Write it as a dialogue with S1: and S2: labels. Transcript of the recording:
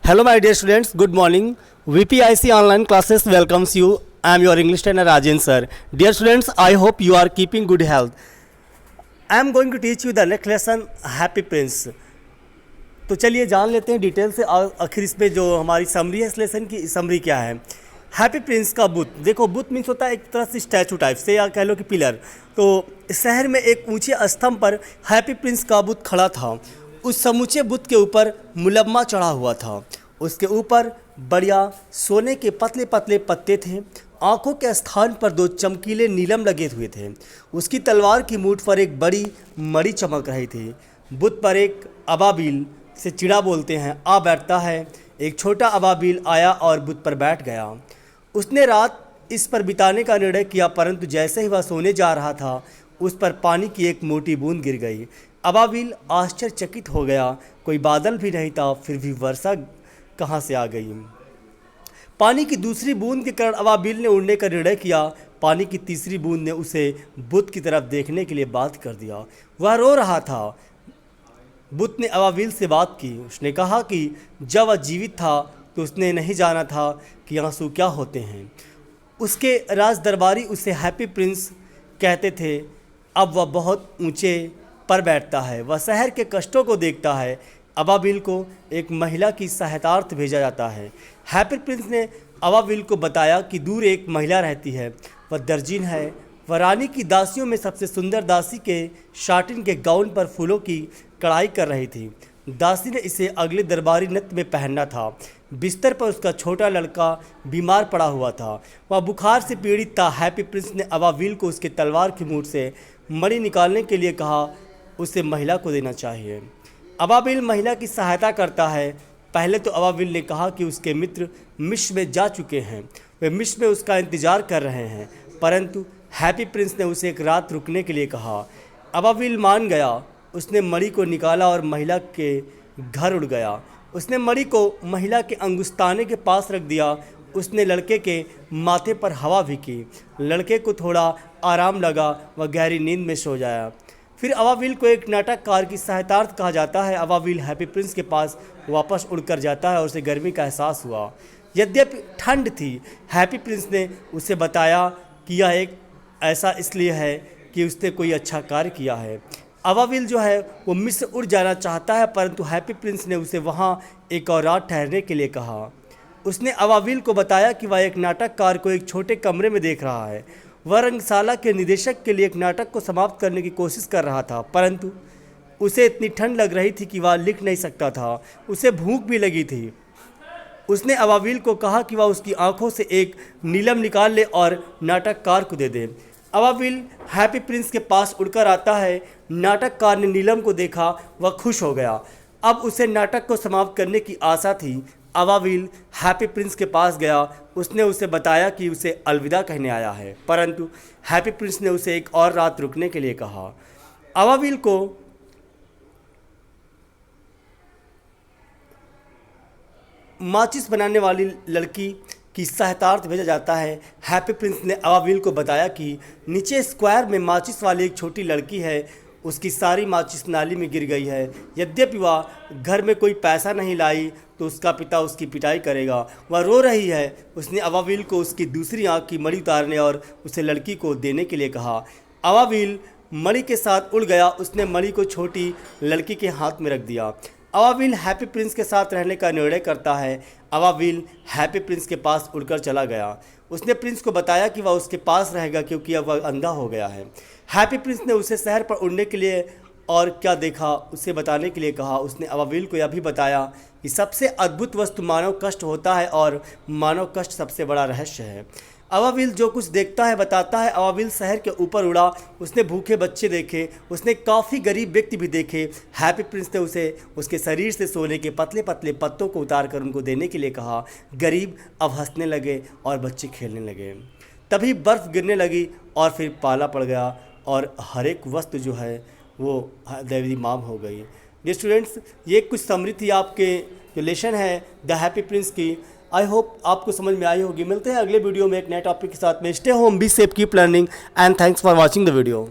S1: Hello my dear students, good morning. VPIC online classes welcomes you. I am your English trainer Rajen sir. Dear students, I hope you are keeping good health. I am going to teach you the next lesson Happy Prince. तो चलिए जान लेते हैं detail से आखिर इस पे जो हमारी समरी है इस लेसन की समरी क्या है। हैप्पी प्रिंस का बुत, देखो बुत मीन्स होता है एक तरह से स्टैचू टाइप से या कह लो कि पिलर। तो शहर में एक ऊंचे स्तंभ पर हैप्पी प्रिंस का बुत खड़ा था। उस समूचे बुत के ऊपर मुलम्मा चढ़ा हुआ था। उसके ऊपर बढ़िया सोने के पतले पतले पत्ते थे। आंखों के स्थान पर दो चमकीले नीलम लगे हुए थे। उसकी तलवार की मूठ पर एक बड़ी मणि चमक रही थी। बुत पर एक अबाबिल से चिड़ा बोलते हैं आ बैठता है। एक छोटा अबाबिल आया और बुत पर बैठ गया। उसने रात इस पर बिताने का निर्णय किया, परंतु जैसे ही वह सोने जा रहा था उस पर पानी की एक मोटी बूंद गिर गई। अबाबिल आश्चर्यचकित हो गया। कोई बादल भी नहीं था, फिर भी वर्षा कहाँ से आ गई। पानी की दूसरी बूंद के कारण अबाबिल ने उड़ने का निर्णय किया। पानी की तीसरी बूंद ने उसे बुत की तरफ देखने के लिए बाध्य कर दिया। वह रो रहा था। बुत ने अबाबिल से बात की। उसने कहा कि जब वह जीवित था तो उसने नहीं जाना था कि आंसू क्या होते हैं। उसके राज दरबारी उसे हैप्पी प्रिंस कहते थे। अब वह बहुत ऊंचे पर बैठता है। वह शहर के कष्टों को देखता है। अबाबिल को एक महिला की सहायतार्थ भेजा जाता है। हैप्पी प्रिंस ने अबाबिल को बताया कि दूर एक महिला रहती है। वह दर्जीन है। वह रानी की दासियों में सबसे सुंदर दासी के शाटिन के गाउन पर फूलों की कढ़ाई कर रही थी। दासी ने इसे अगले दरबारी नृत्य में पहनना था। बिस्तर पर उसका छोटा लड़का बीमार पड़ा हुआ था। वह बुखार से पीड़ित था। हैप्पी प्रिंस ने अबाबिल को उसके तलवार की मूठ से मणि निकालने के लिए कहा। उसे महिला को देना चाहिए। अबाबिल महिला की सहायता करता है। पहले तो अबाबिल ने कहा कि उसके मित्र मिस्र में जा चुके हैं। वे मिस्र में उसका इंतज़ार कर रहे हैं, परंतु हैप्पी प्रिंस ने उसे एक रात रुकने के लिए कहा। अबाबिल मान गया। उसने मणि को निकाला और महिला के घर उड़ गया। उसने मणि को महिला के अंगुस्ताने के पास रख दिया। उसने लड़के के माथे पर हवा भी की। लड़के को थोड़ा आराम लगा। वह गहरी नींद में सो जाया। फिर अबाबिल को एक नाटककार की सहायतार्थ कहा जाता है। अबाबिल हैप्पी प्रिंस के पास वापस उड़कर जाता है और उसे गर्मी का एहसास हुआ। यद्यपि ठंड थी, हैप्पी प्रिंस ने उसे बताया कि यह एक ऐसा इसलिए है कि उसने कोई अच्छा कार्य किया है। अबाबिल जो है वो मिस्र उड़ जाना चाहता है, परंतु हैप्पी प्रिंस ने उसे वहाँ एक और रात ठहरने के लिए कहा। उसने अबाबिल को बताया कि वह एक नाटककार को एक छोटे कमरे में देख रहा है। वह रंगशाला के निदेशक के लिए एक नाटक को समाप्त करने की कोशिश कर रहा था, परंतु उसे इतनी ठंड लग रही थी कि वह लिख नहीं सकता था। उसे भूख भी लगी थी। उसने अबाबिल को कहा कि वह उसकी आंखों से एक नीलम निकाल ले और नाटककार को दे दे। अबाबिल हैप्पी प्रिंस के पास उड़कर आता है। नाटककार ने नीलम को देखा। वह खुश हो गया। अब उसे नाटक को समाप्त करने की आशा थी। अबाबिल हैप्पी प्रिंस के पास गया। उसने उसे बताया कि उसे अलविदा कहने आया है, परंतु हैप्पी प्रिंस ने उसे एक और रात रुकने के लिए कहा। अबाबिल को माचिस बनाने वाली लड़की की सहायतार्थ भेजा जाता है। हैप्पी प्रिंस ने अबाबिल को बताया कि नीचे स्क्वायर में माचिस वाली एक छोटी लड़की है। उसकी सारी माचिस नाली में गिर गई है। यद्यपि वह घर में कोई पैसा नहीं लाई तो उसका पिता उसकी पिटाई करेगा। वह रो रही है। उसने अबाबिल को उसकी दूसरी आंख की मणि उतारने और उसे लड़की को देने के लिए कहा। अबाबिल मणि के साथ उड़ गया। उसने मणि को छोटी लड़की के हाथ में रख दिया। अबाबिल हैप्पी प्रिंस के साथ रहने का निर्णय करता है। अबाबिल हैप्पी प्रिंस के पास उड़कर चला गया। उसने प्रिंस को बताया कि वह उसके पास रहेगा क्योंकि अब वह अंधा हो गया है। हैप्पी प्रिंस ने उसे शहर पर उड़ने के लिए और क्या देखा उसे बताने के लिए कहा। उसने अबाबिल को यह भी बताया कि सबसे अद्भुत वस्तु मानव कष्ट होता है और मानव कष्ट सबसे बड़ा रहस्य है। अबाबिल जो कुछ देखता है बताता है। अबाबिल शहर के ऊपर उड़ा। उसने भूखे बच्चे देखे। उसने काफ़ी गरीब व्यक्ति भी देखे। हैप्पी प्रिंस ने उसे उसके शरीर से सोने के पतले पतले पत्तों को उतार कर उनको देने के लिए कहा। गरीब अब हंसने लगे और बच्चे खेलने लगे। तभी बर्फ़ गिरने लगी और फिर पाला पड़ गया और हर एक वस्तु जो है वो दैवी माम हो गई। ये स्टूडेंट्स, ये कुछ समरी थी आपके जो लेसन है द हैप्पी प्रिंस की। आई होप आपको समझ में आई होगी। मिलते हैं अगले वीडियो में एक नए टॉपिक के साथ में। Stay home, be safe, keep learning and thanks for watching the video.